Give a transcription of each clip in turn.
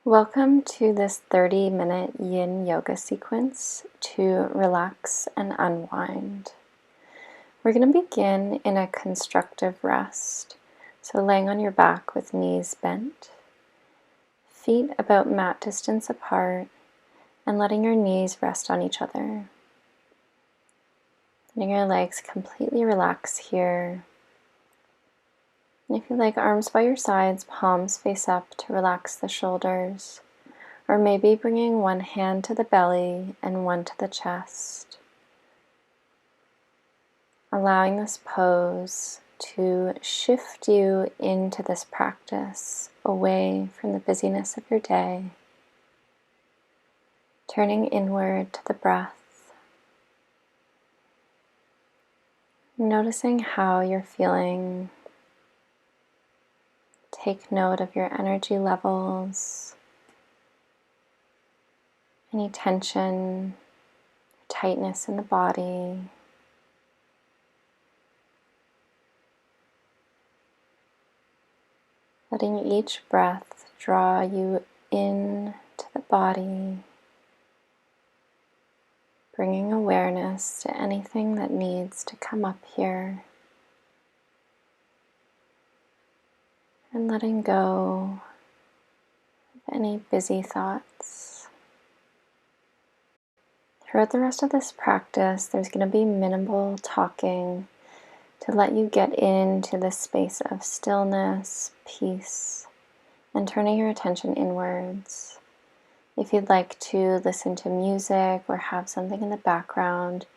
Welcome to this 30-minute yin yoga sequence to relax and unwind. We're going to begin in a constructive rest, so laying on your back with knees bent, feet about mat distance apart, and letting your knees rest on each other. Letting your legs completely relax here. And if you like, arms by your sides, palms face up to relax the shoulders, or maybe bringing one hand to the belly and one to the chest. Allowing this pose to shift you into this practice, away from the busyness of your day, turning inward to the breath, noticing how you're feeling. Take note of your energy levels, any tension, tightness in the body. Letting each breath draw you into the body, bringing awareness to anything that needs to come up here, and letting go of any busy thoughts. Throughout the rest of this practice, there's going to be minimal talking to let you get into this space of stillness, peace, and turning your attention inwards. If you'd like to listen to music or have something in the background,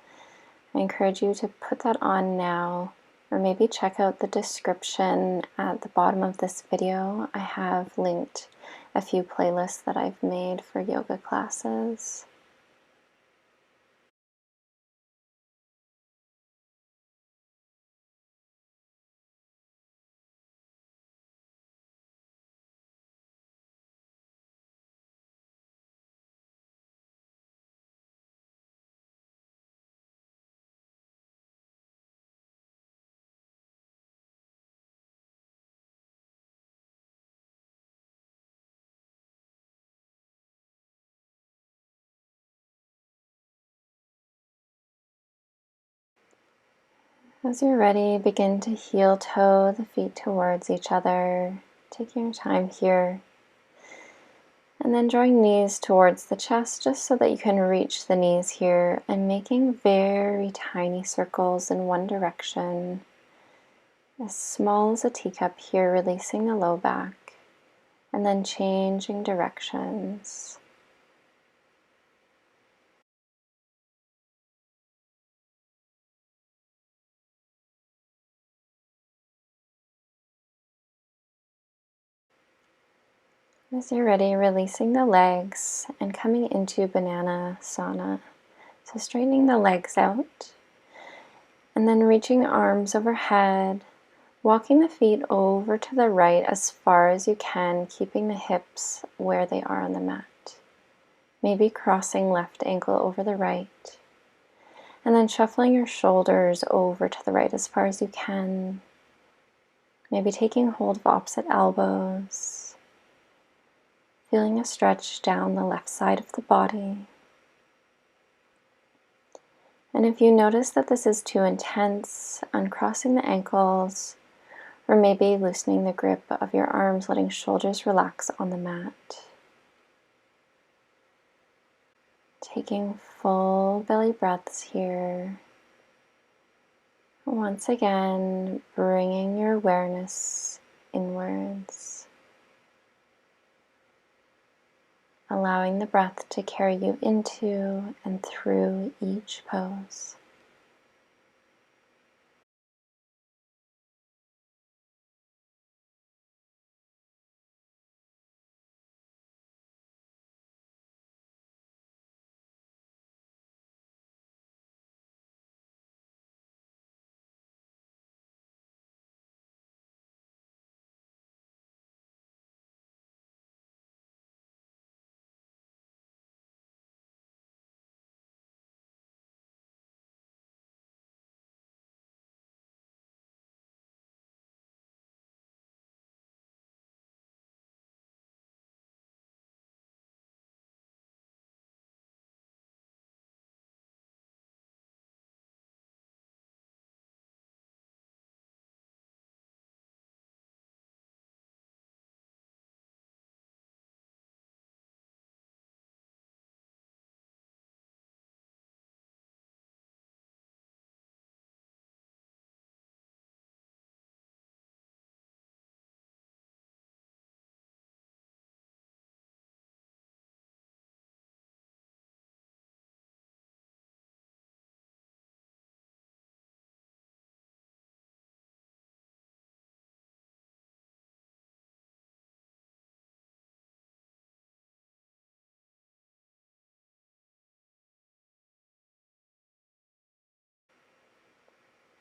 I encourage you to put that on now, or maybe check out the description at the bottom of this video. I have linked a few playlists that I've made for yoga classes. As you're ready, begin to heel toe the feet towards each other, taking your time here. And then drawing knees towards the chest just so that you can reach the knees here, and making very tiny circles in one direction, as small as a teacup here, releasing the low back, and then changing directions. As you're ready, releasing the legs and coming into banana sauna. So straightening the legs out, and then reaching arms overhead, walking the feet over to the right as far as you can, keeping the hips where they are on the mat. Maybe crossing left ankle over the right, and then shuffling your shoulders over to the right as far as you can. Maybe taking hold of opposite elbows, feeling a stretch down the left side of the body. And if you notice that this is too intense, uncrossing the ankles, or maybe loosening the grip of your arms, letting shoulders relax on the mat. Taking full belly breaths here. Once again, bringing your awareness inwards. Allowing the breath to carry you into and through each pose.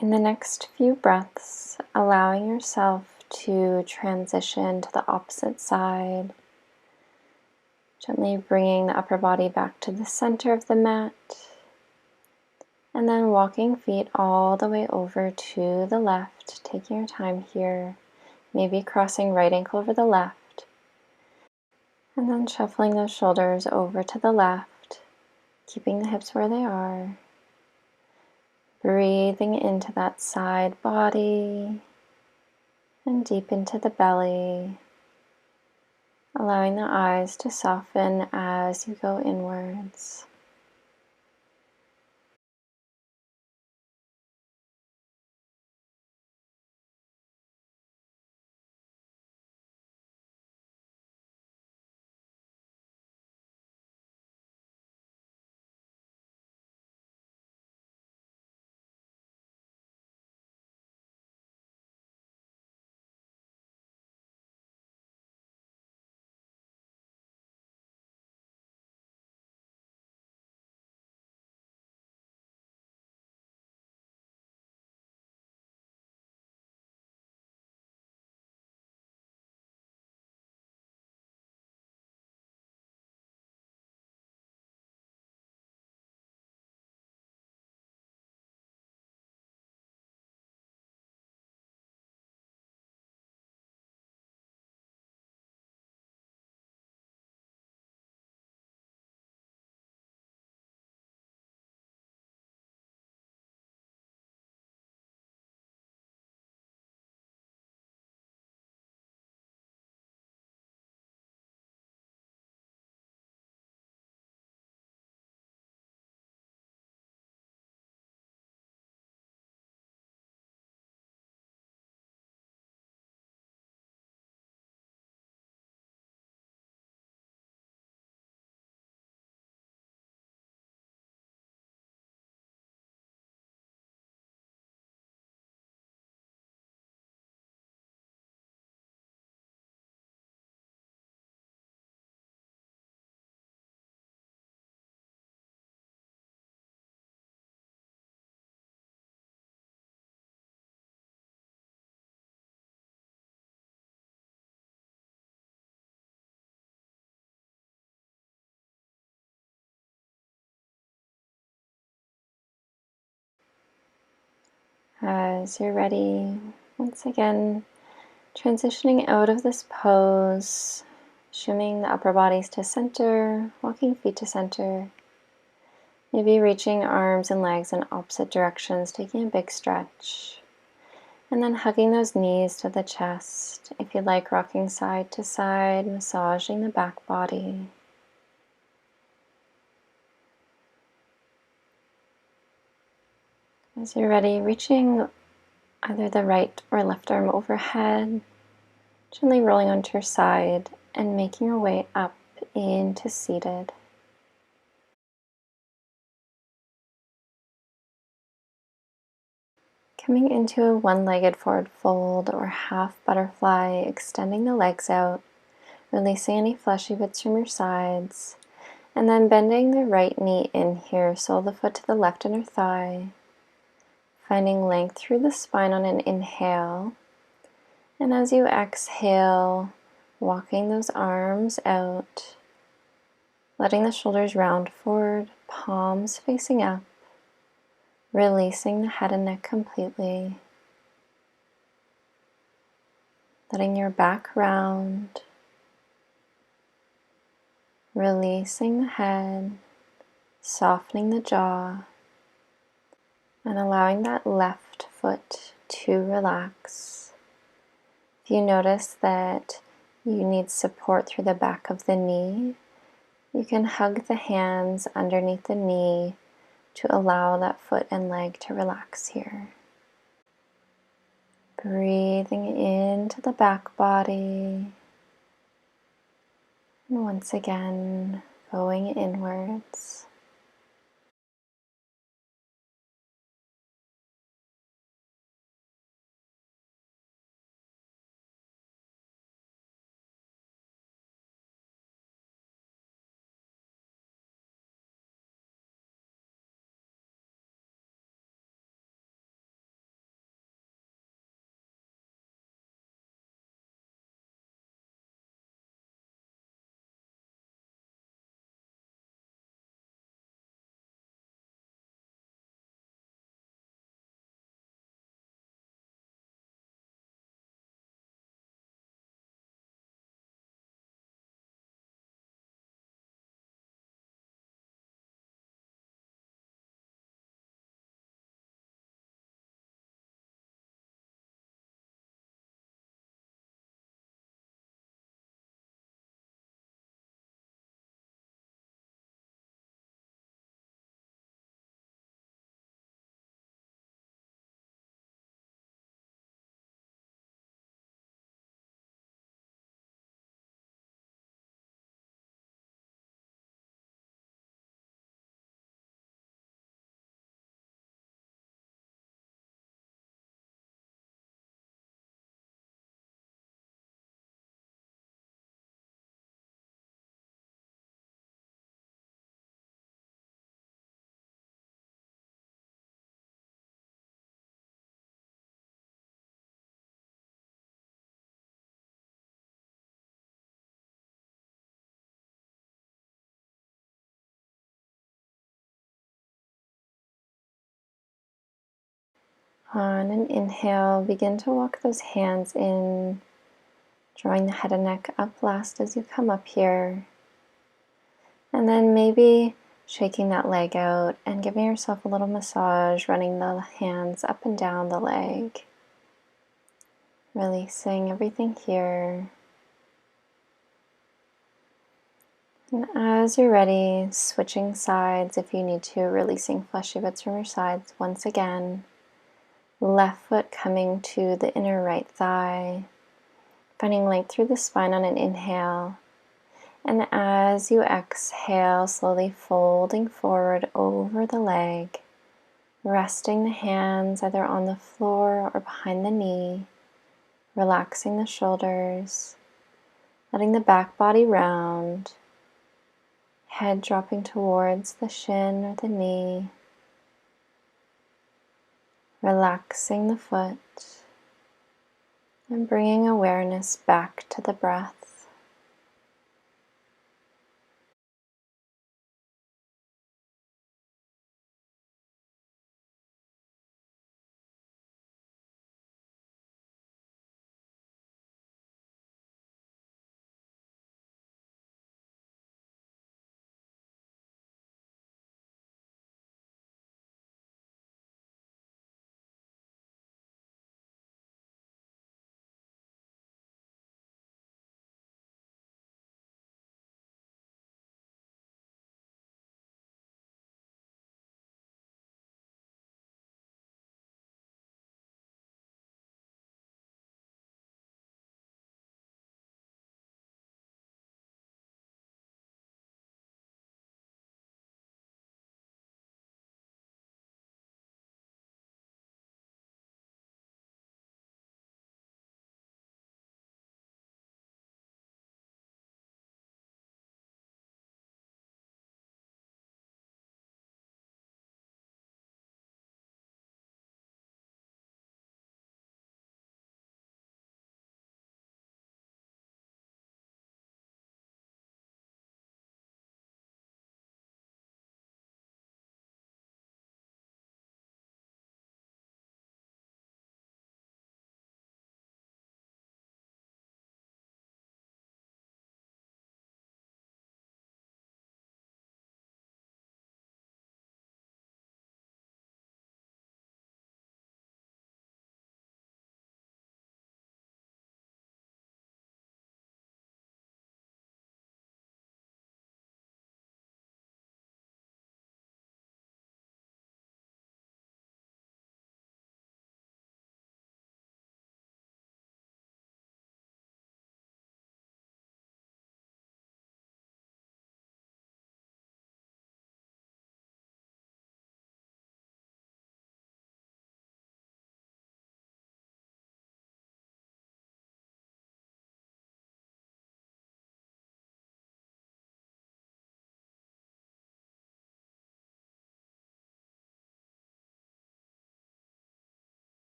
In the next few breaths, allowing yourself to transition to the opposite side, gently bringing the upper body back to the center of the mat, and then walking feet all the way over to the left, taking your time here, maybe crossing right ankle over the left, and then shuffling those shoulders over to the left, keeping the hips where they are. Breathing into that side body and deep into the belly, allowing the eyes to soften as you go inwards. As you're ready, once again, transitioning out of this pose, shimming the upper bodies to center, walking feet to center, maybe reaching arms and legs in opposite directions, taking a big stretch, and then hugging those knees to the chest. If you'd like, rocking side to side, massaging the back body. As you're ready, reaching either the right or left arm overhead, gently rolling onto your side and making your way up into seated. Coming into a one-legged forward fold or half butterfly, extending the legs out, releasing any fleshy bits from your sides, and then bending the right knee in here, sole of the foot to the left inner thigh, finding length through the spine on an inhale, and as you exhale, walking those arms out, letting the shoulders round forward, palms facing up, releasing the head and neck completely, letting your back round, releasing the head, softening the jaw, and allowing that left foot to relax. If you notice that you need support through the back of the knee, you can hug the hands underneath the knee to allow that foot and leg to relax here. Breathing into the back body, and once again, going inwards. On an inhale, begin to walk those hands in, drawing the head and neck up last as you come up here. And then maybe shaking that leg out and giving yourself a little massage, running the hands up and down the leg. Releasing everything here. And as you're ready, switching sides if you need to, releasing fleshy bits from your sides once again. Left foot coming to the inner right thigh, finding length through the spine on an inhale. And as you exhale, slowly folding forward over the leg, resting the hands either on the floor or behind the knee, relaxing the shoulders, letting the back body round. Head dropping towards the shin or the knee, relaxing the foot, and bringing awareness back to the breath.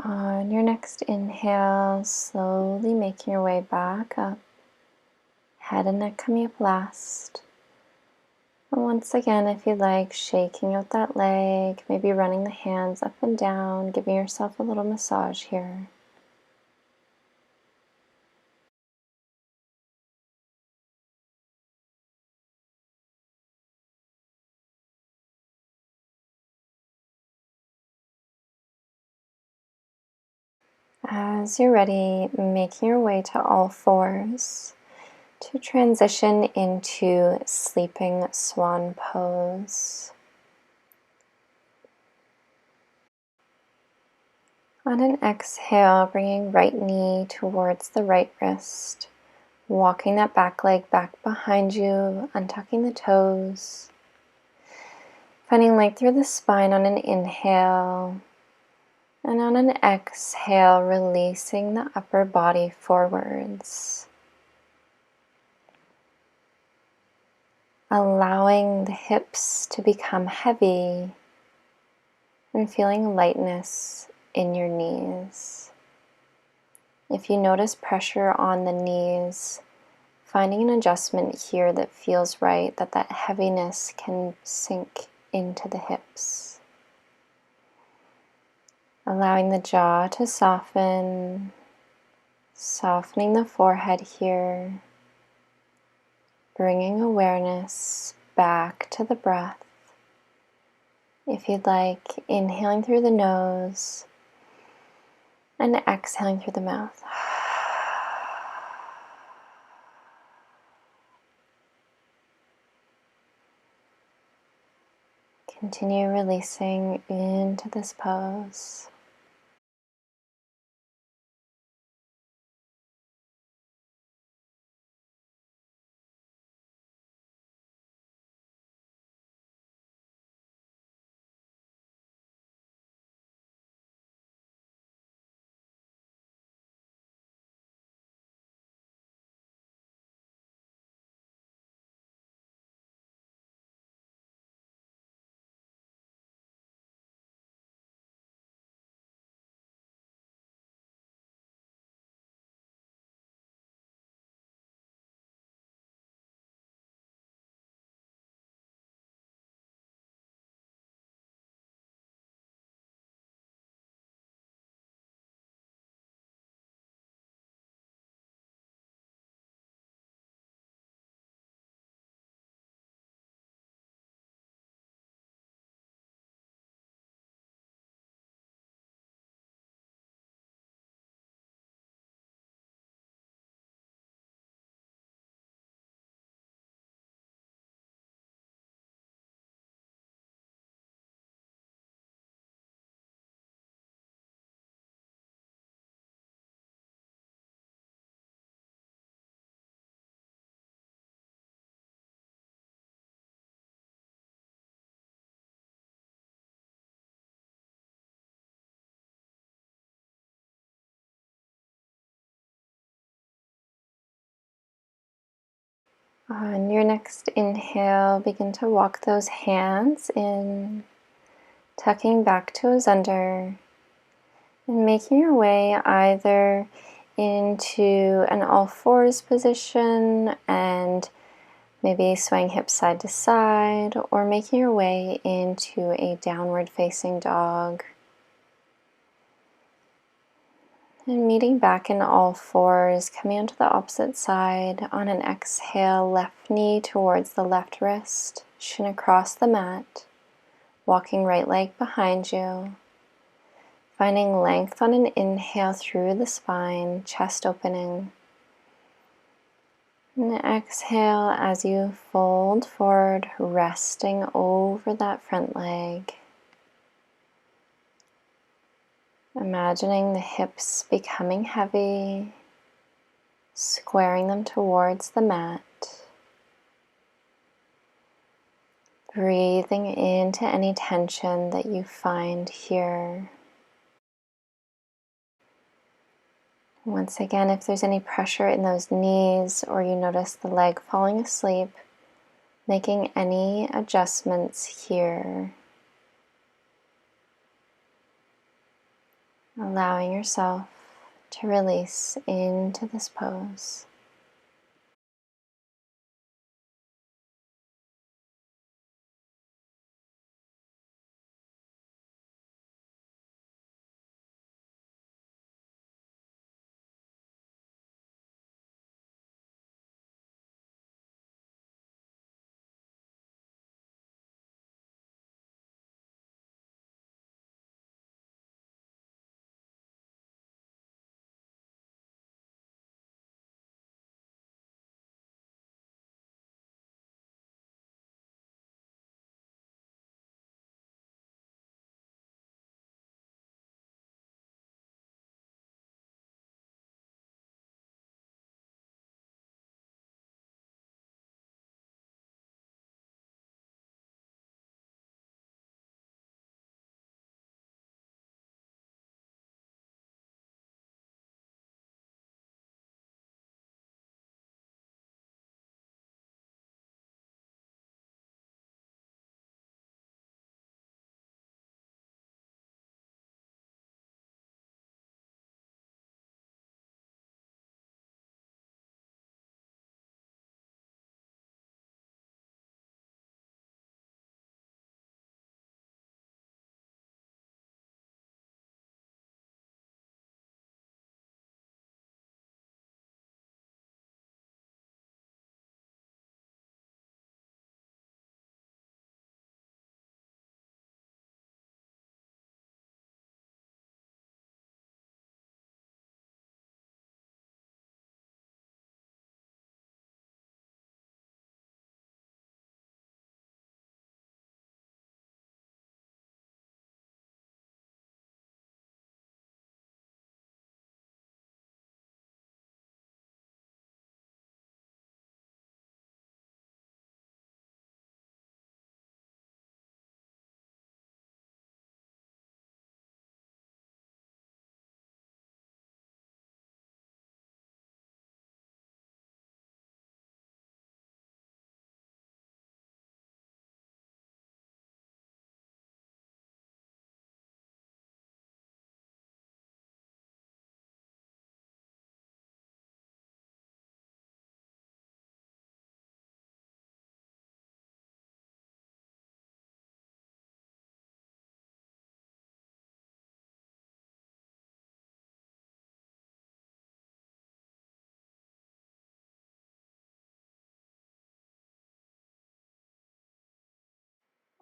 On your next inhale, slowly making your way back up, head and neck coming up last. And once again, if you like, shaking out that leg, maybe running the hands up and down, giving yourself a little massage here. As you're ready, making your way to all fours to transition into sleeping swan pose. On an exhale, bringing right knee towards the right wrist, walking that back leg back behind you, untucking the toes, finding length through the spine on an inhale, And on an exhale, releasing the upper body forwards. Allowing the hips to become heavy and feeling lightness in your knees. If you notice pressure on the knees, finding an adjustment here that feels right, that heaviness can sink into the hips. Allowing the jaw to soften, softening the forehead here, bringing awareness back to the breath. If you'd like, inhaling through the nose and exhaling through the mouth. Continue releasing into this pose. On your next inhale, begin to walk those hands in, tucking back toes under, and making your way either into an all fours position and maybe swaying hips side to side, or making your way into a downward facing dog. And meeting back in all fours, coming onto the opposite side. On an exhale, left knee towards the left wrist, shin across the mat, walking right leg behind you. Finding length on an inhale through the spine, chest opening. And exhale as you fold forward, resting over that front leg. Imagining the hips becoming heavy, squaring them towards the mat. Breathing into any tension that you find here. Once again, if there's any pressure in those knees or you notice the leg falling asleep, making any adjustments here. Allowing yourself to release into this pose.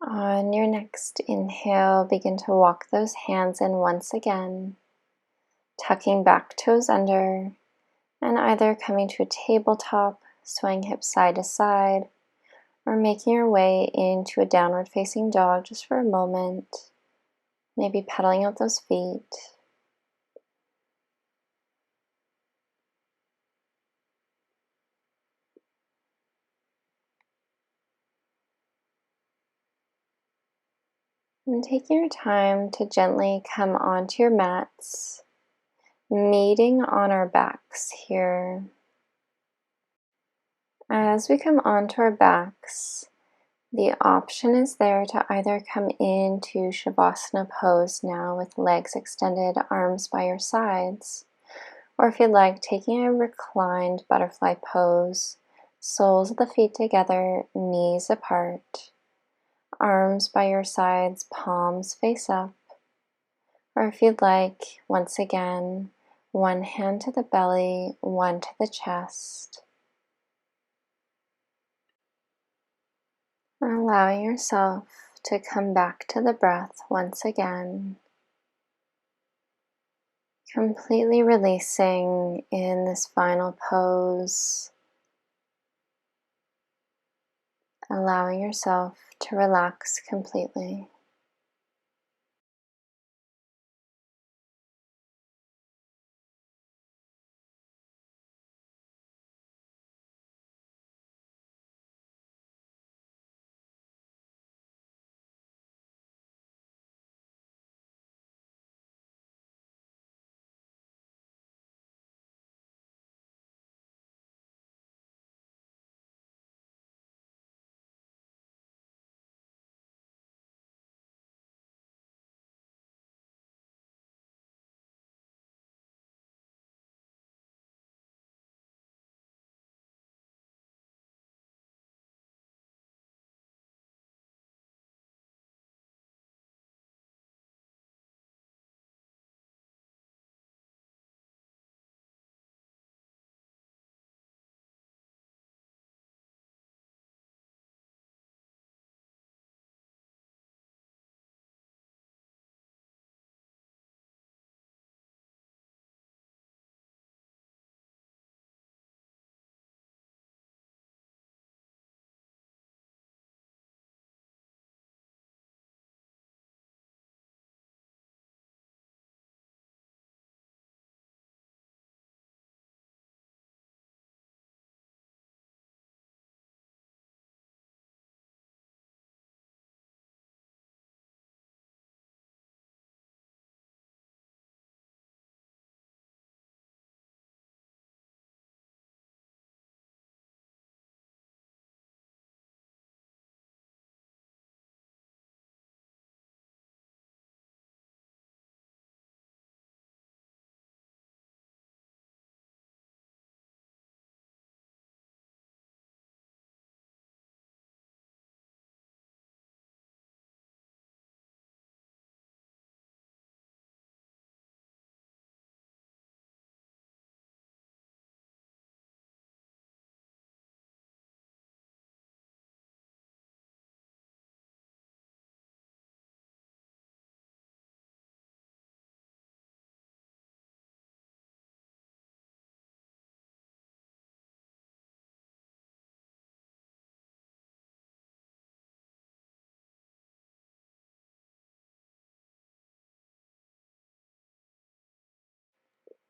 On your next inhale, begin to walk those hands in once again, tucking back toes under, and either coming to a tabletop, swaying hips side to side, or making your way into a downward facing dog just for a moment, maybe pedaling out those feet. And taking your time to gently come onto your mats, meeting on our backs here. As we come onto our backs, the option is there to either come into Shavasana pose now with legs extended, arms by your sides, or if you'd like, taking a reclined butterfly pose, soles of the feet together, knees apart, arms by your sides, palms face up, or if you'd like, once again, one hand to the belly, one to the chest. And allowing yourself to come back to the breath once again, completely releasing in this final pose, allowing yourself to relax completely.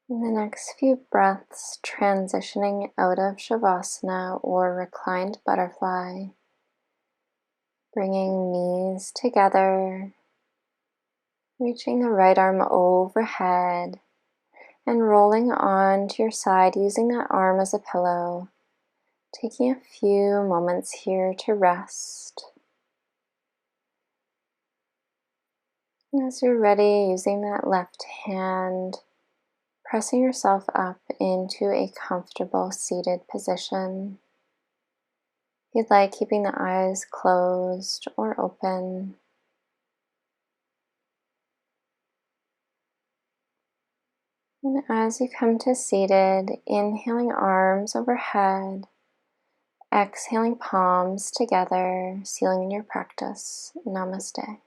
In the next few breaths, transitioning out of Shavasana or reclined butterfly, bringing knees together, reaching the right arm overhead, and rolling onto your side using that arm as a pillow, taking a few moments here to rest. And as you're ready, using that left hand, pressing yourself up into a comfortable seated position. If you'd like, keeping the eyes closed or open. And as you come to seated, inhaling arms overhead, Exhaling palms together, sealing in your practice. Namaste.